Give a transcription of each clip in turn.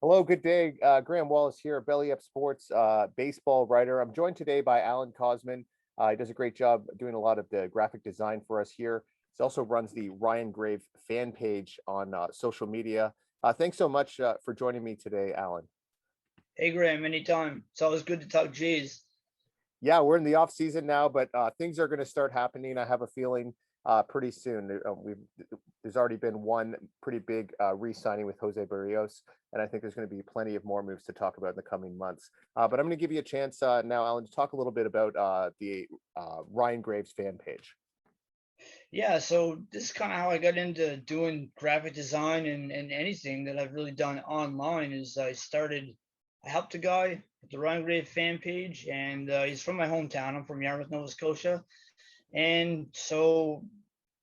Hello, good day. Graham Wallace here, Belly Up Sports baseball writer. I'm joined today by Allan Cosman. He does a great job doing a lot of the graphic design for us here. He also runs the Ryan Grave fan page on social media. Thanks so much for joining me today, Allan. Hey Graham, anytime. It's always good to talk Jays. Yeah, we're in the off season now, but things are going to start happening. I have a feeling pretty soon. There's already been one pretty big re-signing with Jose Barrios, and I think there's going to be plenty of more moves to talk about in the coming months. But I'm going to give you a chance now, Allan, to talk a little bit about the Ryan Graves fan page. Yeah, so this is kind of how I got into doing graphic design and anything that I've really done online is I helped a guy with the Ryan Grave fan page, and he's from my hometown. I'm from Yarmouth, Nova Scotia. And so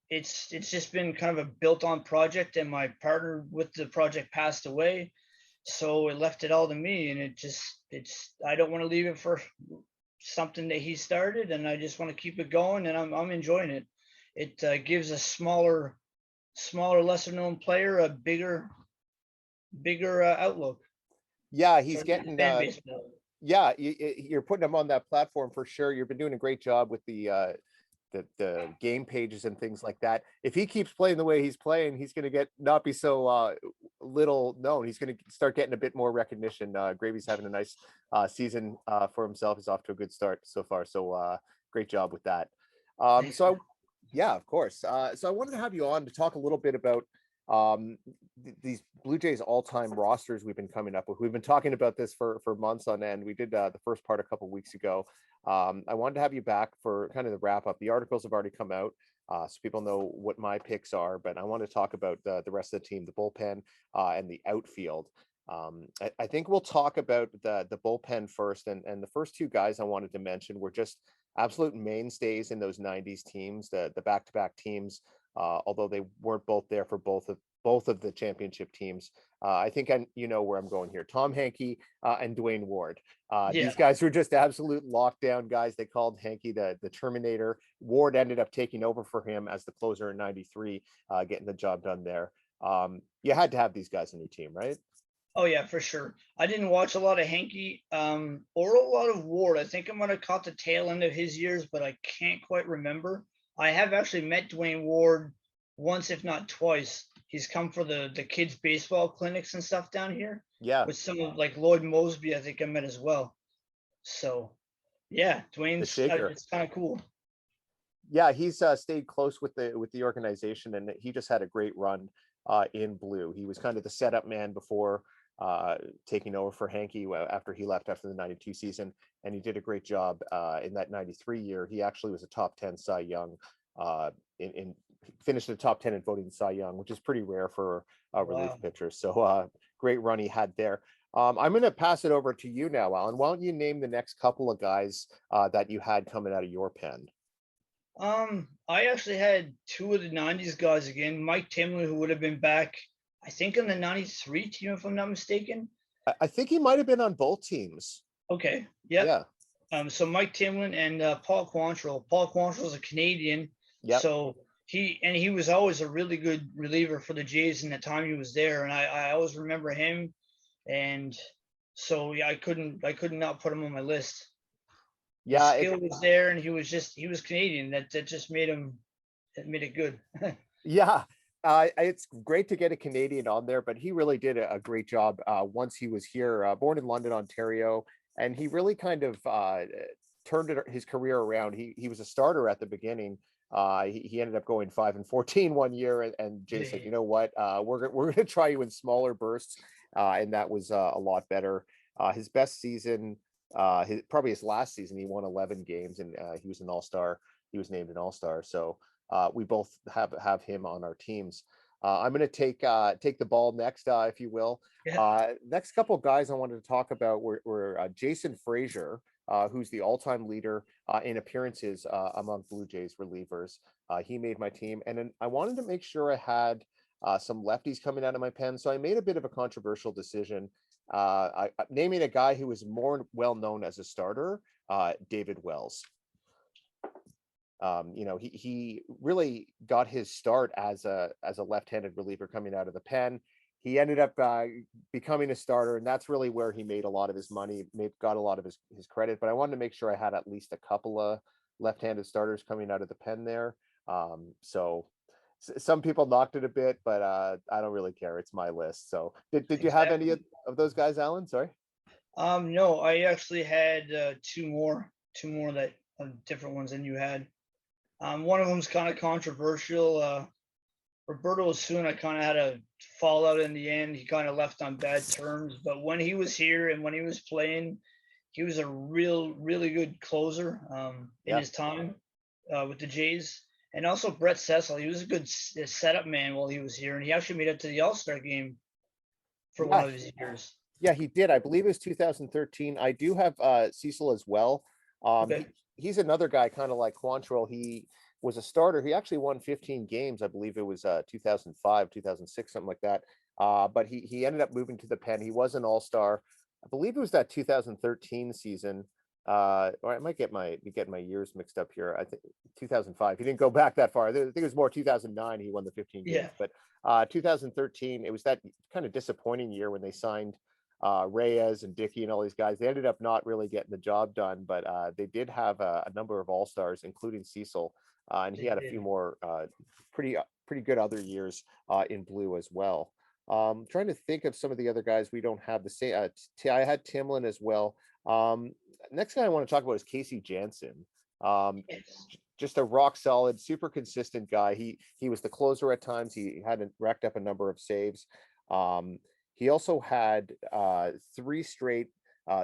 it's just been kind of a built-on project, and my partner with the project passed away. So it left it all to me, and it's I don't want to leave it for something that he started, and I just want to keep it going, and I'm enjoying it. It gives a smaller, lesser known player a bigger outlook. Yeah, So he's the getting. fan base. Yeah, you're putting him on that platform for sure. You've been doing a great job with the game pages and things like that. If he keeps playing the way he's playing, he's going to get not be so little known. He's going to start getting a bit more recognition. Gravy's having a nice season for himself. He's off to a good start so far. So great job with that. Thanks. Yeah, of course. So I wanted to have you on to talk a little bit about um, these Blue Jays all-time rosters we've been coming up with. We've been talking about this for months on end. We did the first part a couple weeks ago. I wanted to have you back for kind of the wrap up. The articles have already come out, so people know what my picks are. But I want to talk about the rest of the team, the bullpen, and the outfield. I think we'll talk about the bullpen first, and the first two guys I wanted to mention were just absolute mainstays in those '90s teams, the back-to-back teams. Although they weren't both there for both of the championship teams. I think you know where I'm going here. Tom Hankey and Dwayne Ward. Yeah. These guys were just absolute lockdown guys. They called Hankey the Terminator. Ward ended up taking over for him as the closer in '93, getting the job done there. You had to have these guys on your team, right? Oh yeah, for sure. I didn't watch a lot of Hankey or a lot of Ward. I think I might have caught the tail end of his years, but I can't quite remember. I have actually met Dwayne Ward once, if not twice. He's come for the kids baseball clinics and stuff down here Yeah, with some of like Lloyd Mosby. I think I met as well. So yeah, the Dwayne's Shaker. it's kind of cool. Yeah, he's stayed close with the organization, and he just had a great run in blue. He was kind of the setup man before uh, taking over for Hankey after he left after the '92 season, and he did a great job in that '93 year. He actually was a top 10 Cy Young, in finished the top 10 in voting Cy Young, which is pretty rare for a relief Wow. pitcher. So great run he had there. I'm going to pass it over to you now, Alan. Why don't you name the next couple of guys that you had coming out of your pen? I actually had two of the '90s guys again. Mike Timlin, who would have been back, I think, on the '93 team, if I'm not mistaken. I think he might have been on both teams. Okay. Yep. Yeah. So Mike Timlin and Paul Quantrill. Paul Quantrill is a Canadian, Yep. so he was always a really good reliever for the Jays in the time he was there, and I always remember him, and so yeah, I couldn't not put him on my list. His Yeah. skill was there, and he was Canadian. That just made him it made it good. Yeah. It's great to get a Canadian on there, but he really did a great job once he was here. Born in London, Ontario, and he really kind of turned his career around. He was a starter at the beginning. He ended up going 5-14 one year, and Jay said, "You know what? We're going to try you in smaller bursts," and that was a lot better. His best season, probably his last season, he won 11 games, and he was an All Star. He was named an All Star. So we both have him on our teams. I'm going to take the ball next, if you will. Yeah. Next couple of guys I wanted to talk about were Jason Frazier, who's the all-time leader in appearances among Blue Jays relievers. He made my team, and then I wanted to make sure I had some lefties coming out of my pen, so I made a bit of a controversial decision, naming a guy who was more well known as a starter, David Wells. He really got his start as a left-handed reliever coming out of the pen. he ended up becoming a starter, and that's really where he made a lot of his money, got a lot of his credit. But I wanted to make sure I had at least a couple of left-handed starters coming out of the pen there. So some people knocked it a bit, but I don't really care. It's my list. So did you have any Exactly. of those guys, Alan? Sorry. No, I actually had two more that different ones than you had. One of them's kind of controversial. Roberto Osuna kind of had a fallout in the end. He kind of left on bad terms, but when he was here and when he was playing, he was a really good closer in Yeah. his time with the Jays. And also Brett Cecil, he was a good setup man while he was here, and he actually made it to the All-Star game for one Yeah. of his years. Yeah, he did. I believe it was 2013. I do have Cecil as well. Okay. He's another guy kind of like Quantrill. He was a starter. He actually won 15 games. I believe it was 2005, 2006, something like that. But he ended up moving to the pen. He was an all-star. I believe it was that 2013 season. Or I might get my years mixed up here. I think 2005. He didn't go back that far. I think it was more 2009. He won the 15 Yeah. games. But 2013, it was that kind of disappointing year when they signed Reyes and Dickey and all these guys. They ended up not really getting the job done, but they did have a number of all-stars, including Cecil, and he They had a few did. more pretty good other years in blue as well. Trying to think of some of the other guys we don't have the same. I had Timlin as well. Next guy I want to talk about is Casey Jansen. Um, Yes. just a rock solid, super consistent guy. He was the closer at times. He had racked up a number of saves. Um, he also had three straight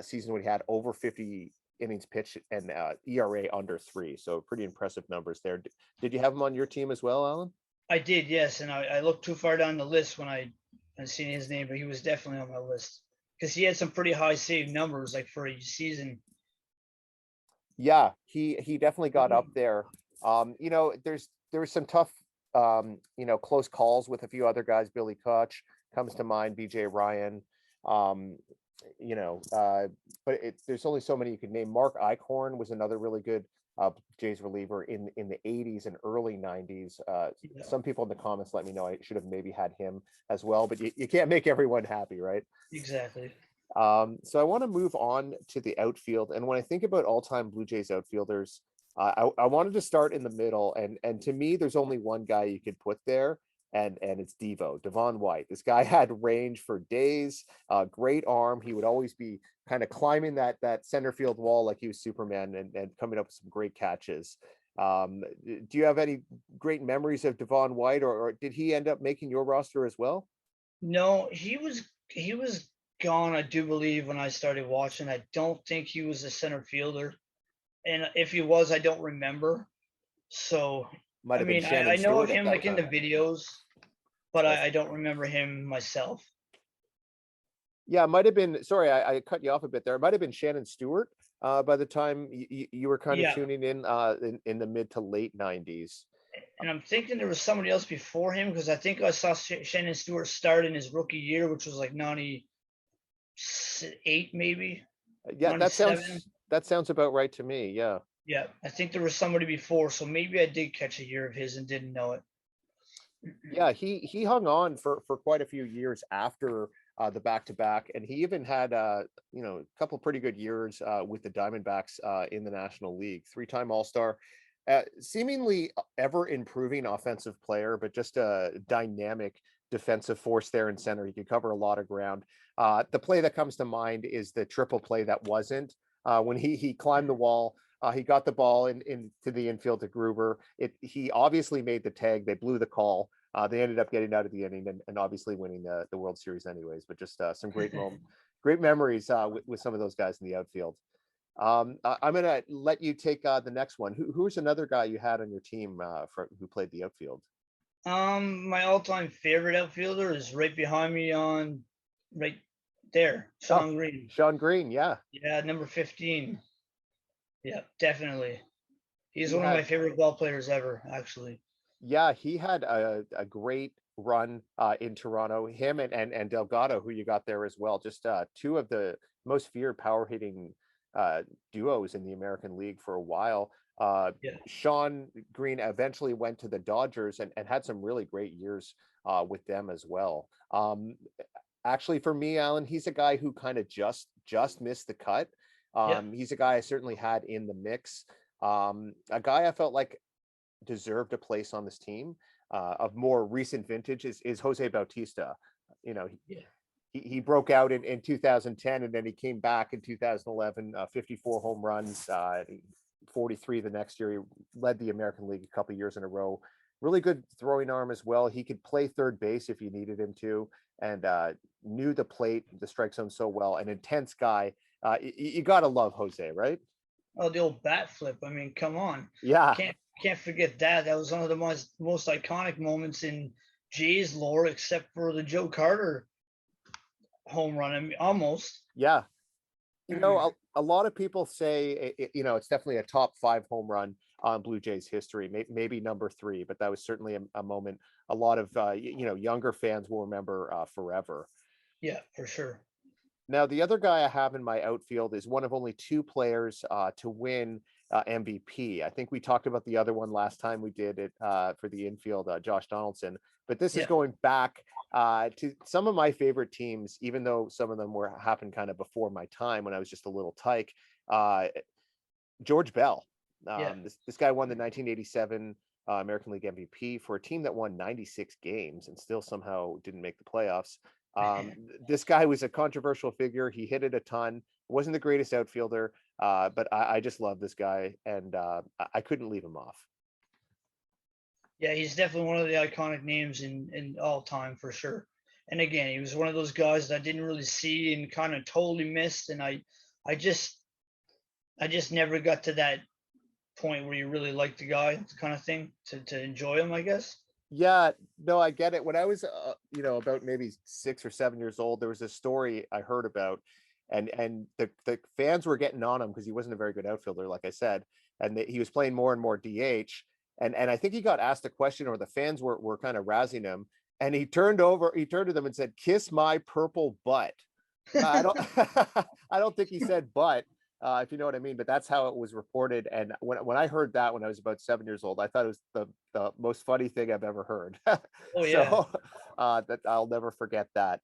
seasons when he had over 50 innings pitched and ERA under 3. So pretty impressive numbers there. Did you have him on your team as well, Alan? I did, yes, and I looked too far down the list when I seen his name, but he was definitely on my list because he had some pretty high save numbers, like for a season. Yeah, he definitely got up there. There was some tough close calls with a few other guys. Billy Koch comes to mind, BJ Ryan. Um, you know, uh, but there's only so many you could name. Mark Eichhorn was another really good Jays reliever in the 80s and early 90s. Yeah, Some people in the comments let me know I should have maybe had him as well, but you can't make everyone happy, right? exactly. So I want to move on to the outfield. And when I think about all-time Blue Jays outfielders, I wanted to start in the middle. And to me, there's only one guy you could put there, and it's Devon White. This guy had range for days, great arm. He would always be kind of climbing that center field wall like he was Superman and coming up with some great catches. Do you have any great memories of Devon White, or did he end up making your roster as well? No, he was gone, I do believe, when I started watching. I don't think he was a center fielder, and if he was, I don't remember. So, Might I have been mean, I Shannon know of Stewart at him that like in the time. videos, but Yes. I don't remember him myself. Yeah, it might have been. Sorry, I cut you off a bit there. It might have been Shannon Stewart by the time you were kind of Yeah, tuning in the mid to late 90s. and I'm thinking there was somebody else before him because I think I saw Shannon Stewart start in his rookie year, which was like 98 maybe, Yeah, 97. that sounds about right to me. Yeah. Yeah, I think there was somebody before, so maybe I did catch a year of his and didn't know it. Yeah, he hung on for quite a few years after the back to back, and he even had a couple pretty good years with the Diamondbacks in the National League. 3-time All-Star, seemingly ever improving offensive player, but just a dynamic defensive force there in center. He could cover a lot of ground. The play that comes to mind is the triple play that wasn't when he climbed the wall. He got the ball into the infield to Gruber. He obviously made the tag. They blew the call. They ended up getting out of the inning and obviously winning the World Series anyways. But just some great memories with some of those guys in the outfield. I'm gonna let you take the next one. Who's another guy you had on your team who played the outfield? My all-time favorite outfielder is right behind me on right there, Oh, Sean Green. Sean Green. Yeah, Yeah, number 15. Yeah, definitely. He's he one of my had favorite ball players ever, actually. he had a great run in Toronto. Him and Delgado, who you got there as well. Just two of the most feared power hitting duos in the American League for a while. Yeah. Sean Green eventually went to the Dodgers and had some really great years with them as well. Actually, for me, Alan, he's a guy who kind of just missed the cut. Yeah. He's a guy I certainly had in the mix. A guy I felt like deserved a place on this team of more recent vintage is Jose Bautista. You know, Yeah. he broke out in 2010 and then he came back in 2011, 54 home runs, 43 the next year. He led the American League a couple years in a row. Really good throwing arm as well. He could play third base if you needed him to, and knew the plate, the strike zone so well. An intense guy. You got to love Jose, right? Oh, the old bat flip. I mean, come on. Yeah, Can't forget that. That was one of the most iconic moments in Jay's lore, except for the Joe Carter home run. I mean, almost. yeah. A lot of people say it's definitely a top 5 home run on Blue Jays history, maybe number 3, but that was certainly a moment a lot of younger fans will remember forever. Yeah, for sure. Now, the other guy I have in my outfield is one of only 2 players to win MVP. I think we talked about the other one last time we did it for the infield, Josh Donaldson. But this is Yeah. going back to some of my favorite teams, even though some of them were happened kind of before my time when I was just a little tyke. Uh, George Bell. Yeah. This guy won the 1987 American League MVP for a team that won 96 games and still somehow didn't make the playoffs. This guy was a controversial figure. He hit it a ton. Wasn't the greatest outfielder, but I just love this guy, and I couldn't leave him off. Yeah, he's definitely one of the iconic names in all time for sure. And again, he was one of those guys that I didn't really see and kind of totally missed. And I just I just never got to that point where you really like the guy kind of thing to enjoy him, I guess. Yeah, no, I get it. When I was, about maybe 6 or 7 years old, there was a story I heard about, and the fans were getting on him because he wasn't a very good outfielder, like I said, and he was playing more and more DH, and I think he got asked a question, or the fans were kind of razzing him, and he turned to them and said, "Kiss my purple butt." I don't, I don't think he said butt, if you know what I mean, but that's how it was reported. And when I heard that when I was about 7 years old, I thought it was the most funny thing I've ever heard. Oh yeah. So that I'll never forget that.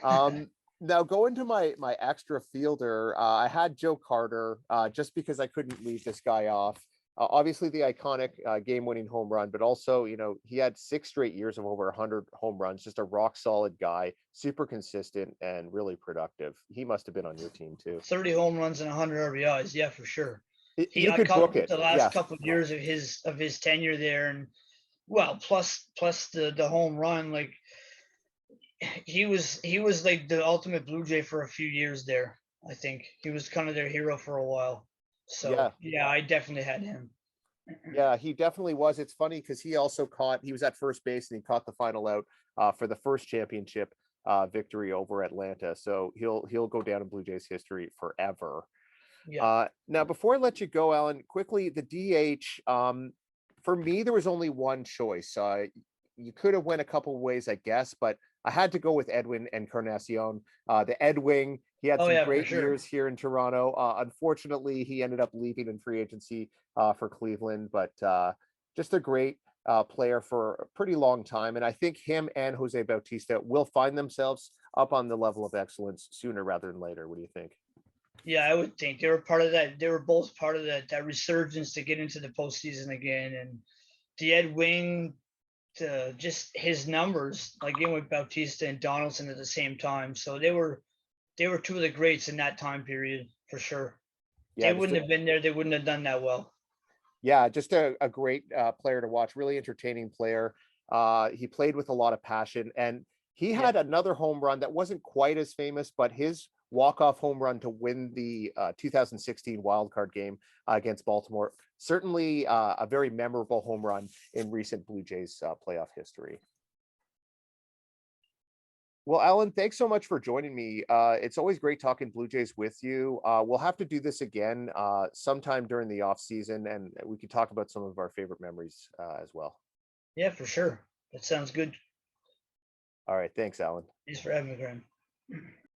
Now going to my extra fielder, I had Joe Carter just because I couldn't leave this guy off. Obviously the iconic game-winning home run, but also he had 6 straight years of over 100 home runs. Just a rock solid guy, super consistent and really productive. He must have been on your team too. 30 home runs and 100 RBIs. Yeah, for sure. You I could caught book him it, the last yeah. couple of years of his tenure there, and well, plus the home run, like he was like the ultimate Blue Jay for a few years there. I think he was kind of their hero for a while. So Yeah, yeah, I definitely had him. yeah, he definitely was. It's funny because he was at first base and he caught the final out for the first championship victory over Atlanta. So he'll go down in Blue Jays history forever. Yeah. Now, before I let you go, Alan, quickly, the DH, for me, there was only one choice. You could have went a couple of ways, I guess, but I had to go with Edwin Encarnacion. The Ed Wing, he had Oh some yeah, for great sure. years here in Toronto. Unfortunately, he ended up leaving in free agency for Cleveland, but just a great player for a pretty long time. And I think him and Jose Bautista will find themselves up on the level of excellence sooner rather than later. What do you think? Yeah, I would think they were part of that. They were both part of that resurgence to get into the postseason again. And the Ed Wing, just his numbers, like in with Bautista and Donaldson at the same time. So they were two of the greats in that time period for sure. They Yeah, just wouldn't have been there. They wouldn't have done that well. Yeah, just a great player to watch, really entertaining player. He played with a lot of passion, and he Yeah. had another home run that wasn't quite as famous, but his walk-off home run to win the 2016 wild card game against Baltimore, certainly a very memorable home run in recent Blue Jays playoff history. Well, Alan, thanks so much for joining me. It's always great talking Blue Jays with you. We'll have to do this again sometime during the off season, and we can talk about some of our favorite memories as well. Yeah, for sure. That sounds good. All right, thanks, Alan. Thanks for having me, Graham.